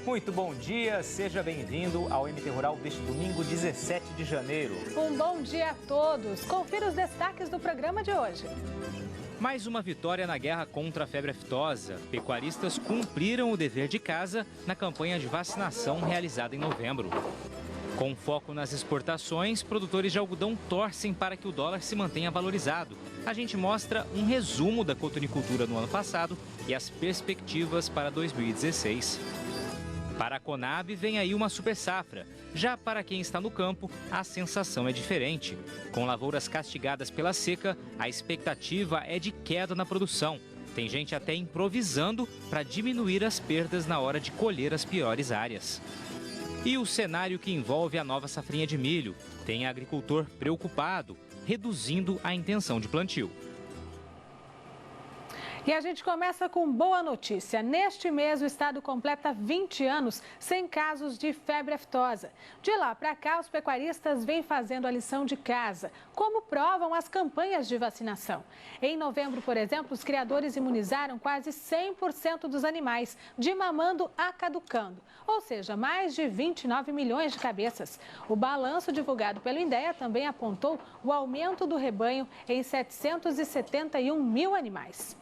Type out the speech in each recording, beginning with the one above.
Muito bom dia, seja bem-vindo ao MT Rural deste domingo, 17 de janeiro. Um bom dia a todos. Confira os destaques do programa de hoje. Mais uma vitória na guerra contra a febre aftosa. Pecuaristas cumpriram o dever de casa na campanha de vacinação realizada em novembro. Com foco nas exportações, produtores de algodão torcem para que o dólar se mantenha valorizado. A gente mostra um resumo da cotonicultura no ano passado e as perspectivas para 2016. Para a Conab vem aí uma super safra. Já para quem está no campo, a sensação é diferente. Com lavouras castigadas pela seca, a expectativa é de queda na produção. Tem gente até improvisando para diminuir as perdas na hora de colher as piores áreas. E o cenário que envolve a nova safrinha de milho. Tem agricultor preocupado, reduzindo a intenção de plantio. E a gente começa com boa notícia. Neste mês, o estado completa 20 anos sem casos de febre aftosa. De lá para cá, os pecuaristas vêm fazendo a lição de casa, como provam as campanhas de vacinação. Em novembro, por exemplo, os criadores imunizaram quase 100% dos animais, de mamando a caducando, ou seja, mais de 29 milhões de cabeças. O balanço divulgado pelo INDEA também apontou o aumento do rebanho em 771 mil animais.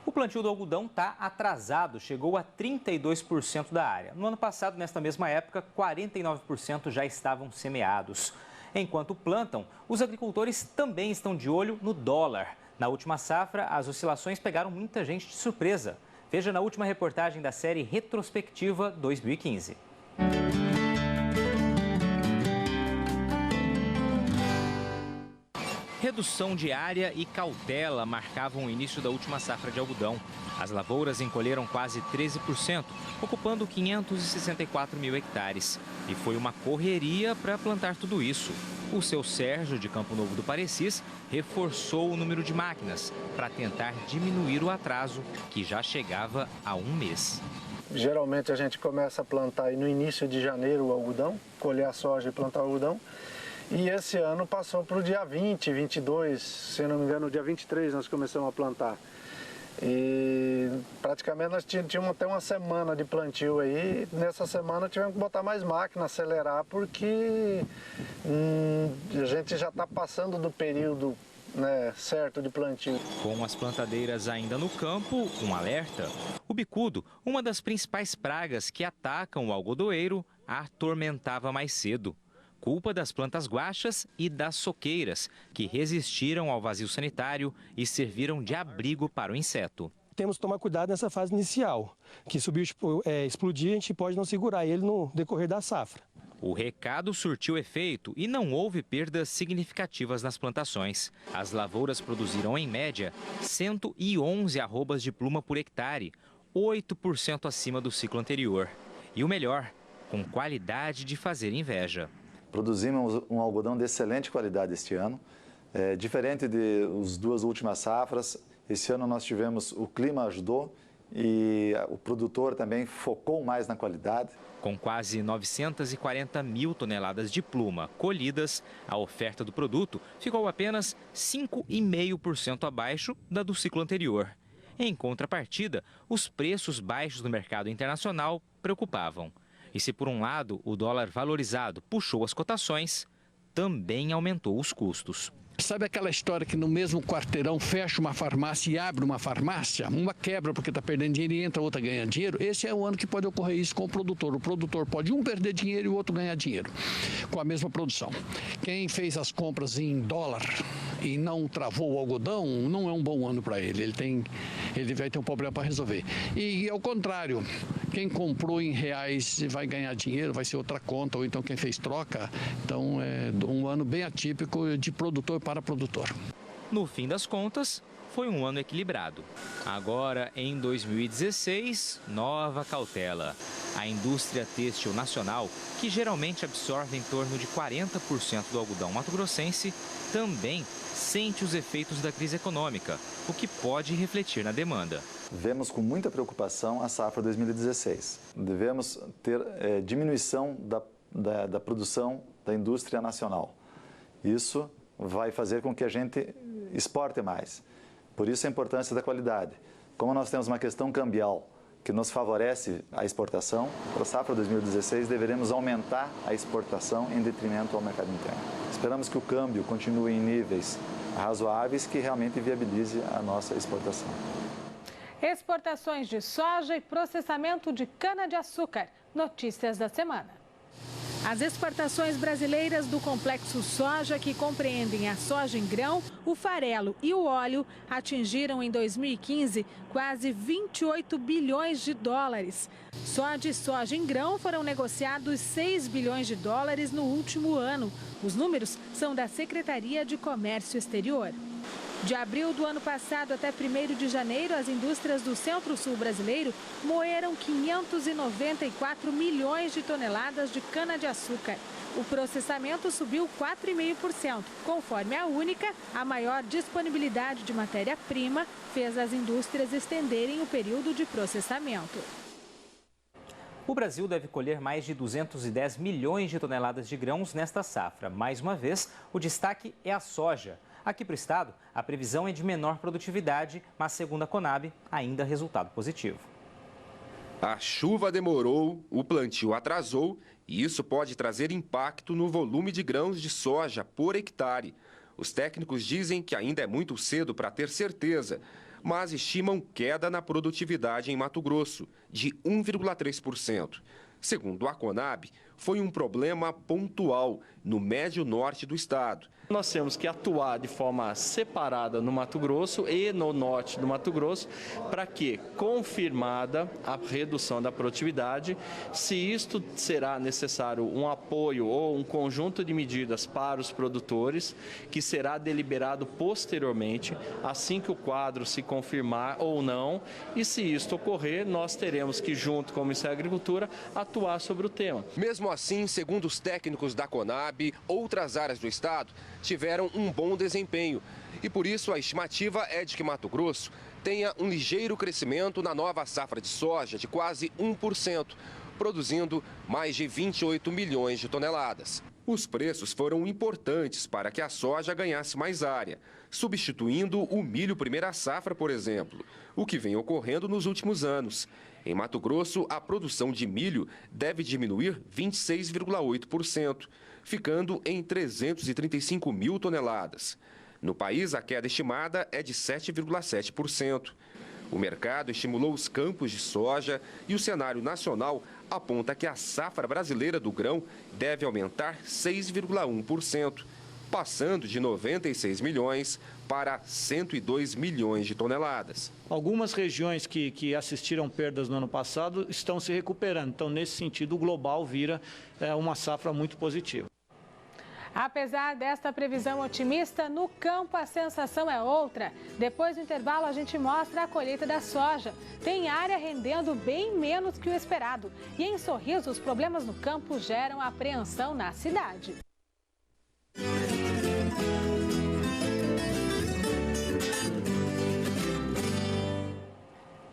O plantio do algodão está atrasado, chegou a 32% da área. No ano passado, nesta mesma época, 49% já estavam semeados. Enquanto plantam, os agricultores também estão de olho no dólar. Na última safra, as oscilações pegaram muita gente de surpresa. Veja na última reportagem da série Retrospectiva 2015. Redução de área e cautela marcavam o início da última safra de algodão. As lavouras encolheram quase 13%, ocupando 564 mil hectares. E foi uma correria para plantar tudo isso. O seu Sérgio, de Campo Novo do Parecis, reforçou o número de máquinas para tentar diminuir o atraso, que já chegava a um mês. Geralmente a gente começa a plantar aí no início de janeiro o algodão, colher a soja e plantar o algodão. E esse ano passou para o dia 20, 22, se não me engano, no dia 23 nós começamos a plantar. E praticamente nós tínhamos até uma semana de plantio aí. Nessa semana tivemos que botar mais máquina, acelerar, porque a gente já está passando do período, né, certo de plantio. Com as plantadeiras ainda no campo, um alerta. O bicudo, uma das principais pragas que atacam o algodoeiro, a atormentava mais cedo. Culpa das plantas guachas e das soqueiras, que resistiram ao vazio sanitário e serviram de abrigo para o inseto. Temos que tomar cuidado nessa fase inicial, que se o bicho explodir, a gente pode não segurar ele no decorrer da safra. O recado surtiu efeito e não houve perdas significativas nas plantações. As lavouras produziram, em média, 111 arrobas de pluma por hectare, 8% acima do ciclo anterior. E o melhor, com qualidade de fazer inveja. Produzimos um algodão de excelente qualidade este ano. Diferente das duas últimas safras, esse ano nós tivemos, o clima ajudou e o produtor também focou mais na qualidade. Com quase 940 mil toneladas de pluma colhidas, a oferta do produto ficou apenas 5,5% abaixo da do ciclo anterior. Em contrapartida, os preços baixos no mercado internacional preocupavam. E se por um lado o dólar valorizado puxou as cotações, também aumentou os custos. Sabe aquela história que no mesmo quarteirão fecha uma farmácia e abre uma farmácia? Uma quebra porque está perdendo dinheiro e entra outra ganha dinheiro. Esse é o ano que pode ocorrer isso com o produtor. O produtor pode um perder dinheiro e o outro ganhar dinheiro com a mesma produção. Quem fez as compras em dólar e não travou o algodão, não é um bom ano para ele. Ele vai ter um problema para resolver. E ao contrário, quem comprou em reais vai ganhar dinheiro, vai ser outra conta, ou então quem fez troca. Então é um ano bem atípico de produtor para produtor. No fim das contas, foi um ano equilibrado. Agora, em 2016, nova cautela. A indústria têxtil nacional, que geralmente absorve em torno de 40% do algodão mato-grossense, também sente os efeitos da crise econômica, o que pode refletir na demanda. Vemos com muita preocupação a safra 2016. Devemos ter diminuição da produção da indústria nacional. Isso vai fazer com que a gente exporte mais. Por isso a importância da qualidade. Como nós temos uma questão cambial que nos favorece a exportação. Para a safra 2016, deveremos aumentar a exportação em detrimento ao mercado interno. Esperamos que o câmbio continue em níveis razoáveis que realmente viabilize a nossa exportação. Exportações de soja e processamento de cana-de-açúcar. Notícias da semana. As exportações brasileiras do complexo soja, que compreendem a soja em grão, o farelo e o óleo, atingiram em 2015 quase 28 bilhões de dólares. Só de soja em grão foram negociados 6 bilhões de dólares no último ano. Os números são da Secretaria de Comércio Exterior. De abril do ano passado até 1º de janeiro, as indústrias do Centro-Sul brasileiro moeram 594 milhões de toneladas de cana-de-açúcar. O processamento subiu 4,5%. Conforme a Única, a maior disponibilidade de matéria-prima fez as indústrias estenderem o período de processamento. O Brasil deve colher mais de 210 milhões de toneladas de grãos nesta safra. Mais uma vez, o destaque é a soja. Aqui para o estado, a previsão é de menor produtividade, mas segundo a Conab, ainda resultado positivo. A chuva demorou, o plantio atrasou e isso pode trazer impacto no volume de grãos de soja por hectare. Os técnicos dizem que ainda é muito cedo para ter certeza, mas estimam queda na produtividade em Mato Grosso, de 1,3%. Segundo a Conab, foi um problema pontual no médio norte do estado. Nós temos que atuar de forma separada no Mato Grosso e no norte do Mato Grosso para que, confirmada a redução da produtividade, se isto será necessário um apoio ou um conjunto de medidas para os produtores, que será deliberado posteriormente, assim que o quadro se confirmar ou não, e se isto ocorrer, nós teremos que, junto com o Ministério da Agricultura, atuar sobre o tema. Mesmo assim, segundo os técnicos da Conab, outras áreas do estado tiveram um bom desempenho. E por isso a estimativa é de que Mato Grosso tenha um ligeiro crescimento na nova safra de soja de quase 1%, produzindo mais de 28 milhões de toneladas. Os preços foram importantes para que a soja ganhasse mais área, substituindo o milho primeira safra, por exemplo, o que vem ocorrendo nos últimos anos. Em Mato Grosso, a produção de milho deve diminuir 26,8%, ficando em 335 mil toneladas. No país, a queda estimada é de 7,7%. O mercado estimulou os campos de soja e o cenário nacional aponta que a safra brasileira do grão deve aumentar 6,1%, passando de 96 milhões para 102 milhões de toneladas. Algumas regiões que assistiram perdas no ano passado estão se recuperando. Então, nesse sentido, o global vira uma safra muito positiva. Apesar desta previsão otimista, no campo a sensação é outra. Depois do intervalo, a gente mostra a colheita da soja. Tem área rendendo bem menos que o esperado. E em Sorriso, os problemas no campo geram apreensão na cidade.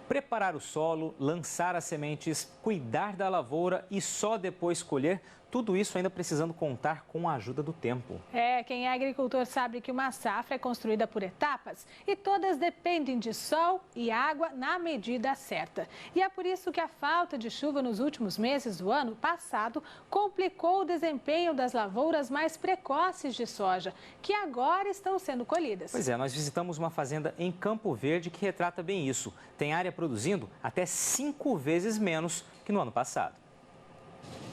Preparar o solo, lançar as sementes, cuidar da lavoura e só depois colher, tudo isso ainda precisando contar com a ajuda do tempo. Quem é agricultor sabe que uma safra é construída por etapas e todas dependem de sol e água na medida certa. E é por isso que a falta de chuva nos últimos meses do ano passado complicou o desempenho das lavouras mais precoces de soja, que agora estão sendo colhidas. Pois é, nós visitamos uma fazenda em Campo Verde que retrata bem isso. Tem área produzindo até 5 vezes menos que no ano passado.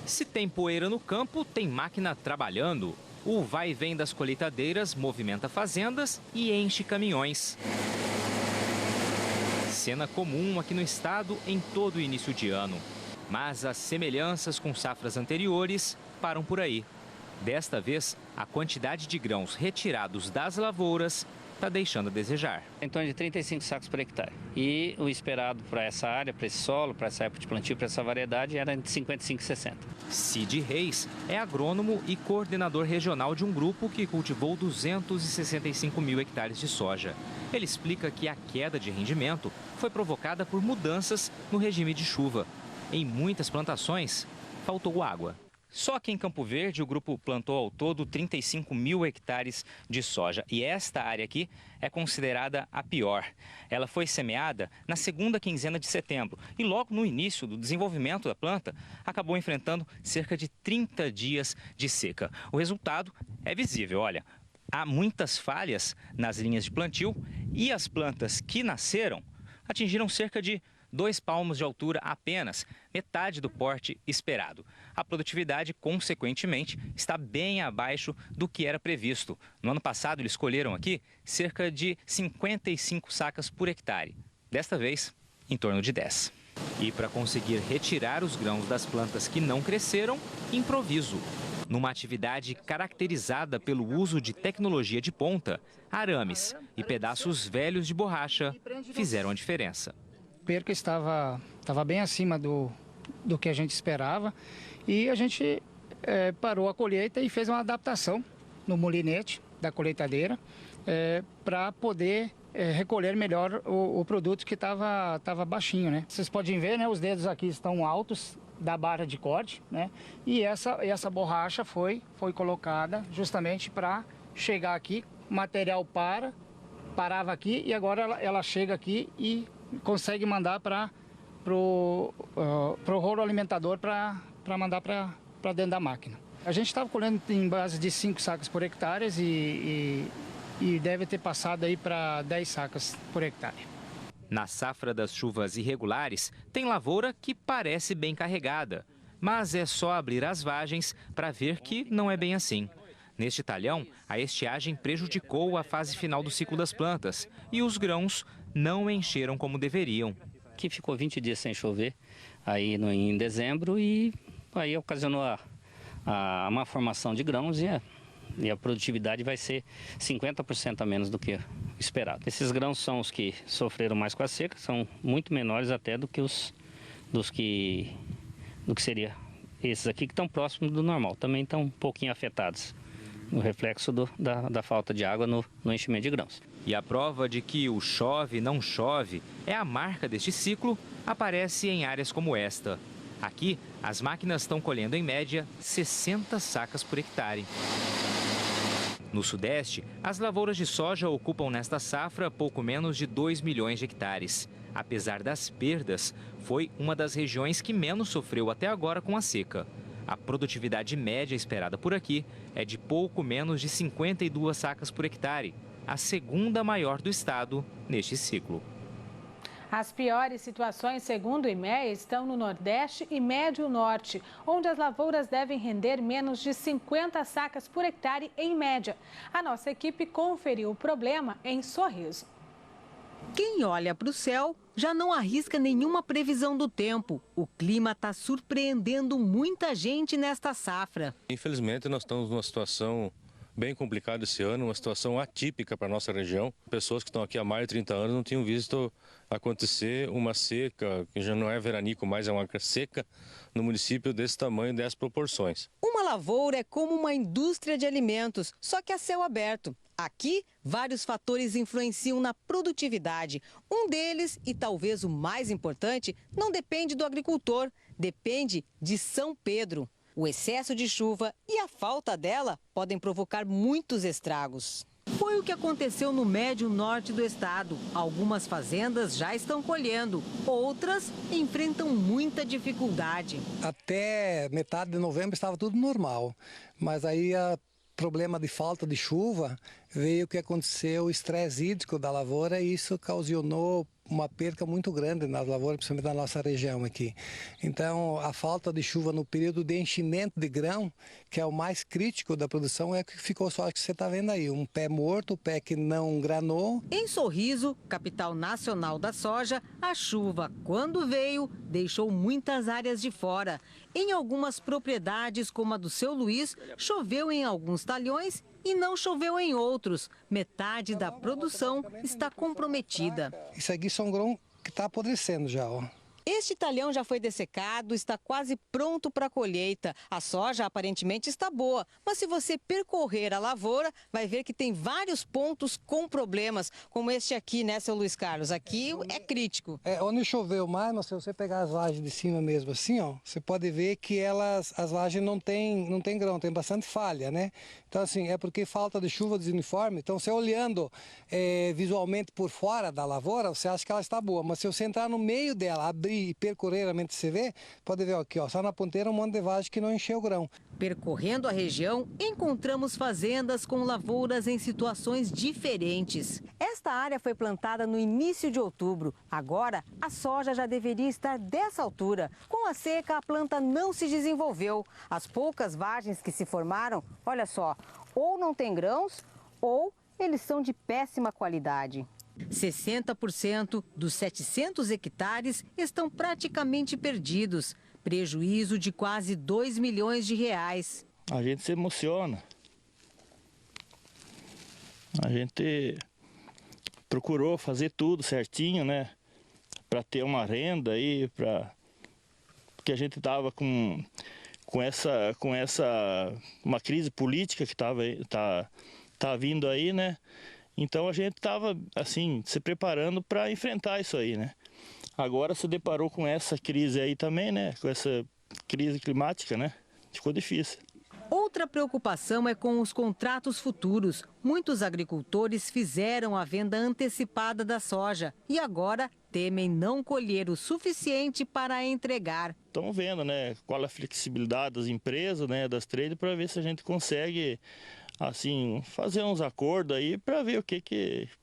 Se tem poeira no campo, tem máquina trabalhando. O vai e vem das colheitadeiras movimenta fazendas e enche caminhões. Cena comum aqui no estado em todo o início de ano. Mas as semelhanças com safras anteriores param por aí. Desta vez, a quantidade de grãos retirados das lavouras está deixando a desejar. Em torno de 35 sacos por hectare. E o esperado para essa área, para esse solo, para essa época de plantio, para essa variedade, era entre 55 e 60. Cid Reis é agrônomo e coordenador regional de um grupo que cultivou 265 mil hectares de soja. Ele explica que a queda de rendimento foi provocada por mudanças no regime de chuva. Em muitas plantações, faltou água. Só aqui em Campo Verde, o grupo plantou ao todo 35 mil hectares de soja. E esta área aqui é considerada a pior. Ela foi semeada na segunda quinzena de setembro e logo no início do desenvolvimento da planta, acabou enfrentando cerca de 30 dias de seca. O resultado é visível, olha. Há muitas falhas nas linhas de plantio e as plantas que nasceram atingiram cerca de 2 palmos de altura apenas, metade do porte esperado. A produtividade, consequentemente, está bem abaixo do que era previsto. No ano passado, eles colheram aqui cerca de 55 sacas por hectare. Desta vez, em torno de 10. E para conseguir retirar os grãos das plantas que não cresceram, improviso. Numa atividade caracterizada pelo uso de tecnologia de ponta, arames e pedaços velhos de borracha fizeram a diferença. A perca estava bem acima do que a gente esperava e a gente parou a colheita e fez uma adaptação no molinete da colheitadeira para poder recolher melhor o produto que estava baixinho, né? Vocês podem ver, né? Os dedos aqui estão altos da barra de corte, né? E essa borracha foi colocada justamente para chegar aqui, o material parava aqui e agora ela chega aqui e consegue mandar para o rolo alimentador para mandar para dentro da máquina. A gente estava colhendo em base de 5 sacas por hectare e deve ter passado aí para 10 sacas por hectare. Na safra das chuvas irregulares, tem lavoura que parece bem carregada, mas é só abrir as vagens para ver que não é bem assim. Neste talhão, a estiagem prejudicou a fase final do ciclo das plantas e os grãos não encheram como deveriam. Aqui ficou 20 dias sem chover aí em dezembro e aí ocasionou a má formação de grãos e a produtividade vai ser 50% a menos do que esperado. Esses grãos são os que sofreram mais com a seca, são muito menores até do que do que seria esses aqui que estão próximos do normal. Também estão um pouquinho afetados, no reflexo da falta de água no enchimento de grãos. E a prova de que o chove não chove é a marca deste ciclo, aparece em áreas como esta. Aqui, as máquinas estão colhendo em média 60 sacas por hectare. No Sudeste, as lavouras de soja ocupam nesta safra pouco menos de 2 milhões de hectares. Apesar das perdas, foi uma das regiões que menos sofreu até agora com a seca. A produtividade média esperada por aqui é de pouco menos de 52 sacas por hectare, a segunda maior do estado neste ciclo. As piores situações, segundo o IMEA, estão no Nordeste e Médio Norte, onde as lavouras devem render menos de 50 sacas por hectare em média. A nossa equipe conferiu o problema em Sorriso. Quem olha para o céu já não arrisca nenhuma previsão do tempo. O clima está surpreendendo muita gente nesta safra. Infelizmente, nós estamos numa situação bem complicada esse ano, uma situação atípica para a nossa região. Pessoas que estão aqui há mais de 30 anos não tinham visto acontecer uma seca, que já não é veranico, mas é uma seca no município desse tamanho, dessas proporções. Uma lavoura é como uma indústria de alimentos, só que a céu aberto. Aqui, vários fatores influenciam na produtividade. Um deles, e talvez o mais importante, não depende do agricultor, depende de São Pedro. O excesso de chuva e a falta dela podem provocar muitos estragos. Foi o que aconteceu no Médio Norte do estado. Algumas fazendas já estão colhendo, outras enfrentam muita dificuldade. Até metade de novembro estava tudo normal, mas aí problema de falta de chuva, veio o que aconteceu, o estresse hídrico da lavoura, e isso ocasionou uma perca muito grande nas lavouras, principalmente na nossa região aqui. Então, a falta de chuva no período de enchimento de grão, que é o mais crítico da produção, é o que ficou só que você está vendo aí, um pé morto, o pé que não granou. Em Sorriso, capital nacional da soja, a chuva, quando veio, deixou muitas áreas de fora. Em algumas propriedades, como a do seu Luiz, choveu em alguns talhões e não choveu em outros. Metade da produção está comprometida. Isso aqui são grãos que está apodrecendo já, ó. Este talhão já foi dessecado, está quase pronto para a colheita. A soja aparentemente está boa, mas se você percorrer a lavoura, vai ver que tem vários pontos com problemas, como este aqui, né, seu Luiz Carlos? Aqui é crítico. Onde choveu mais, mas se você pegar as lajes de cima mesmo assim, ó, você pode ver que as lajes não tem grão, tem bastante falha, né? Então assim, é porque falta de chuva desuniforme. Então você olhando visualmente por fora da lavoura, você acha que ela está boa, mas se você entrar no meio dela, abrir e percorrer a mente você vê, pode ver aqui, ó, só na ponteira um monte de vagem que não encheu o grão. Percorrendo a região, encontramos fazendas com lavouras em situações diferentes. Esta área foi plantada no início de outubro. Agora, a soja já deveria estar dessa altura. Com a seca, a planta não se desenvolveu. As poucas vagens que se formaram, olha só, ou não tem grãos, ou eles são de péssima qualidade. 60% dos 700 hectares estão praticamente perdidos. Prejuízo de quase 2 milhões de reais. A gente se emociona. A gente procurou fazer tudo certinho, né? Para ter uma renda aí, porque a gente estava com uma crise política que tá vindo aí, né? Então a gente estava assim se preparando para enfrentar isso aí, né? Agora se deparou com essa crise aí também, né? Com essa crise climática, né? Ficou difícil. Outra preocupação é com os contratos futuros. Muitos agricultores fizeram a venda antecipada da soja e agora temem não colher o suficiente para entregar. Estamos vendo, né? Qual a flexibilidade das empresas, né? Das traders, para ver se a gente consegue assim, fazer uns acordos aí para ver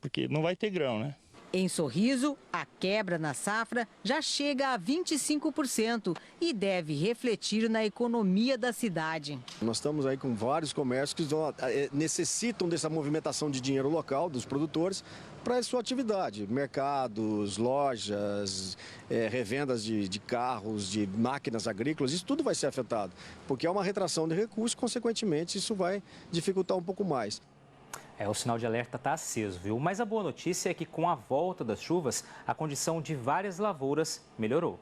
porque não vai ter grão, né? Em Sorriso, a quebra na safra já chega a 25% e deve refletir na economia da cidade. Nós estamos aí com vários comércios que necessitam dessa movimentação de dinheiro local dos produtores para a sua atividade. Mercados, lojas, revendas de carros, de máquinas agrícolas, isso tudo vai ser afetado, porque é uma retração de recursos, consequentemente isso vai dificultar um pouco mais. O sinal de alerta está aceso, viu? Mas a boa notícia é que com a volta das chuvas, a condição de várias lavouras melhorou.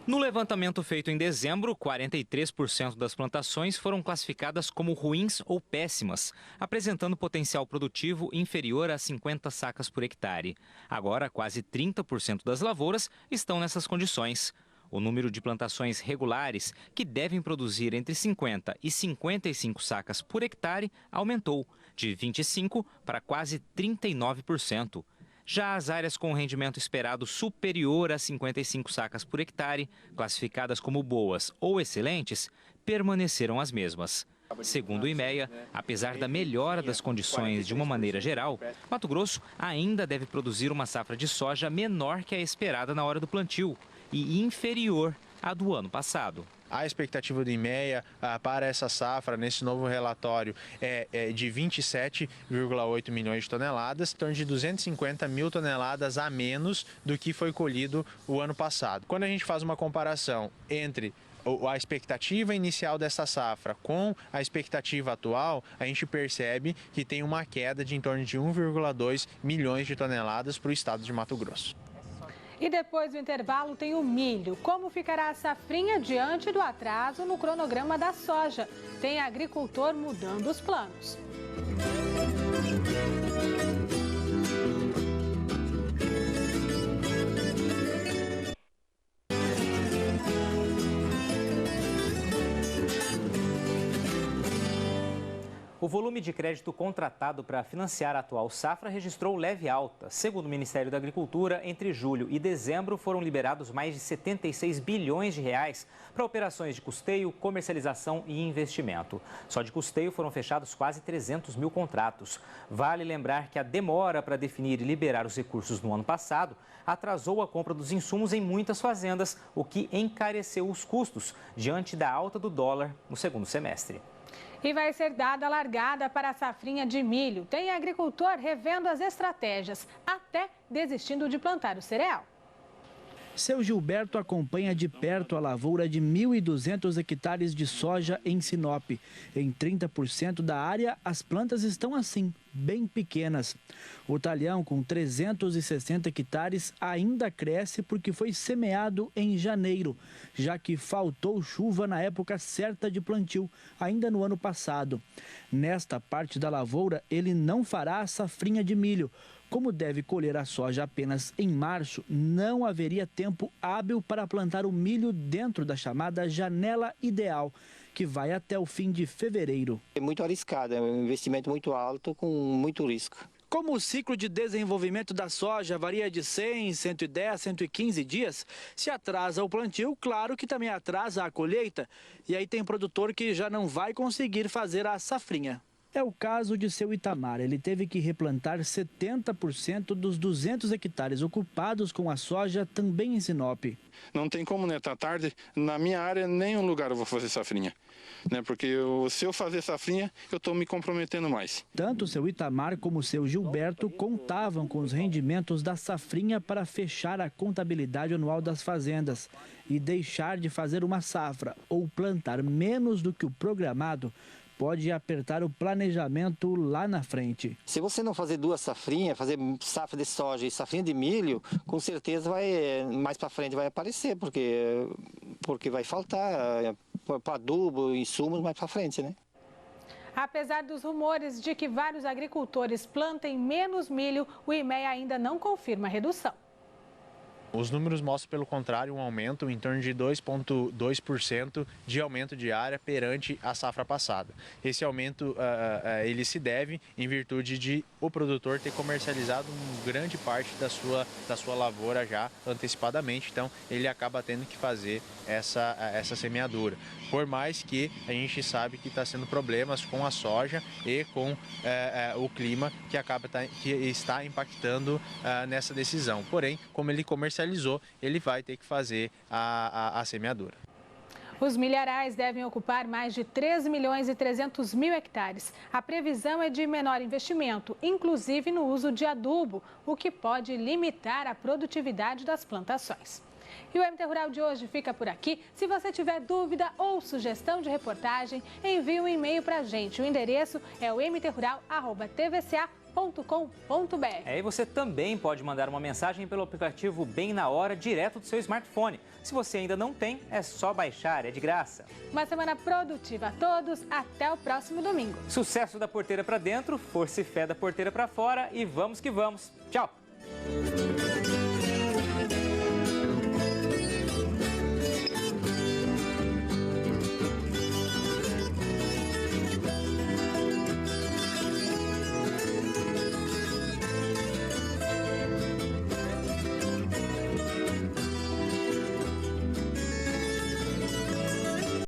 No levantamento feito em dezembro, 43% das plantações foram classificadas como ruins ou péssimas, apresentando potencial produtivo inferior a 50 sacas por hectare. Agora, quase 30% das lavouras estão nessas condições. O número de plantações regulares, que devem produzir entre 50 e 55 sacas por hectare, aumentou de 25% para quase 39%. Já as áreas com rendimento esperado superior a 55 sacas por hectare, classificadas como boas ou excelentes, permaneceram as mesmas. Segundo o IMEA, apesar da melhora das condições de uma maneira geral, Mato Grosso ainda deve produzir uma safra de soja menor que a esperada na hora do plantio e inferior à do ano passado. A expectativa do IMEA para essa safra, nesse novo relatório, é de 27,8 milhões de toneladas, em torno de 250 mil toneladas a menos do que foi colhido o ano passado. Quando a gente faz uma comparação entre a expectativa inicial dessa safra com a expectativa atual, a gente percebe que tem uma queda de em torno de 1,2 milhões de toneladas para o estado de Mato Grosso. E depois do intervalo tem o milho. Como ficará a safrinha diante do atraso no cronograma da soja? Tem agricultor mudando os planos. O volume de crédito contratado para financiar a atual safra registrou leve alta. Segundo o Ministério da Agricultura, entre julho e dezembro foram liberados mais de 76 bilhões de reais para operações de custeio, comercialização e investimento. Só de custeio foram fechados quase 300 mil contratos. Vale lembrar que a demora para definir e liberar os recursos no ano passado atrasou a compra dos insumos em muitas fazendas, o que encareceu os custos diante da alta do dólar no segundo semestre. E vai ser dada a largada para a safrinha de milho. Tem agricultor revendo as estratégias, até desistindo de plantar o cereal. Seu Gilberto acompanha de perto a lavoura de 1.200 hectares de soja em Sinop. Em 30% da área, as plantas estão assim, bem pequenas. O talhão, com 360 hectares, ainda cresce porque foi semeado em janeiro, já que faltou chuva na época certa de plantio, ainda no ano passado. Nesta parte da lavoura, ele não fará a safrinha de milho. Como deve colher a soja apenas em março, não haveria tempo hábil para plantar o milho dentro da chamada janela ideal, que vai até o fim de fevereiro. É muito arriscado, é um investimento muito alto com muito risco. Como o ciclo de desenvolvimento da soja varia de 100, 110, 115 dias, se atrasa o plantio, claro que também atrasa a colheita. E aí tem produtor que já não vai conseguir fazer a safrinha. É o caso de seu Itamar. Ele teve que replantar 70% dos 200 hectares ocupados com a soja também em Sinop. Não tem como, né? Tá tarde. Na minha área, nenhum lugar eu vou fazer safrinha. Né? Porque se eu fazer safrinha, eu estou me comprometendo mais. Tanto seu Itamar como seu Gilberto contavam com os rendimentos da safrinha para fechar a contabilidade anual das fazendas. E deixar de fazer uma safra ou plantar menos do que o programado pode apertar o planejamento lá na frente. Se você não fazer duas safrinhas, fazer safra de soja e safrinha de milho, com certeza mais para frente vai aparecer, porque vai faltar para adubo, insumos mais para frente, né? Apesar dos rumores de que vários agricultores plantem menos milho, o IMEA ainda não confirma a redução. Os números mostram, pelo contrário, um aumento em torno de 2,2% de aumento de área perante a safra passada. Esse aumento ele se deve em virtude de o produtor ter comercializado uma grande parte da sua lavoura já antecipadamente, então ele acaba tendo que fazer essa semeadura. Por mais que a gente sabe que está sendo problemas com a soja e com o clima que está impactando nessa decisão. Porém, como ele comercializou, ele vai ter que fazer a semeadura. Os milharais devem ocupar mais de 3.300.000 hectares. A previsão é de menor investimento, inclusive no uso de adubo, o que pode limitar a produtividade das plantações. E o MT Rural de hoje fica por aqui. Se você tiver dúvida ou sugestão de reportagem, envie um e-mail para a gente. O endereço é o mtrural@tvca.com.br. E você também pode mandar uma mensagem pelo aplicativo Bem na Hora, direto do seu smartphone. Se você ainda não tem, é só baixar, é de graça. Uma semana produtiva a todos, até o próximo domingo. Sucesso da porteira para dentro, força e fé da porteira para fora e vamos que vamos. Tchau!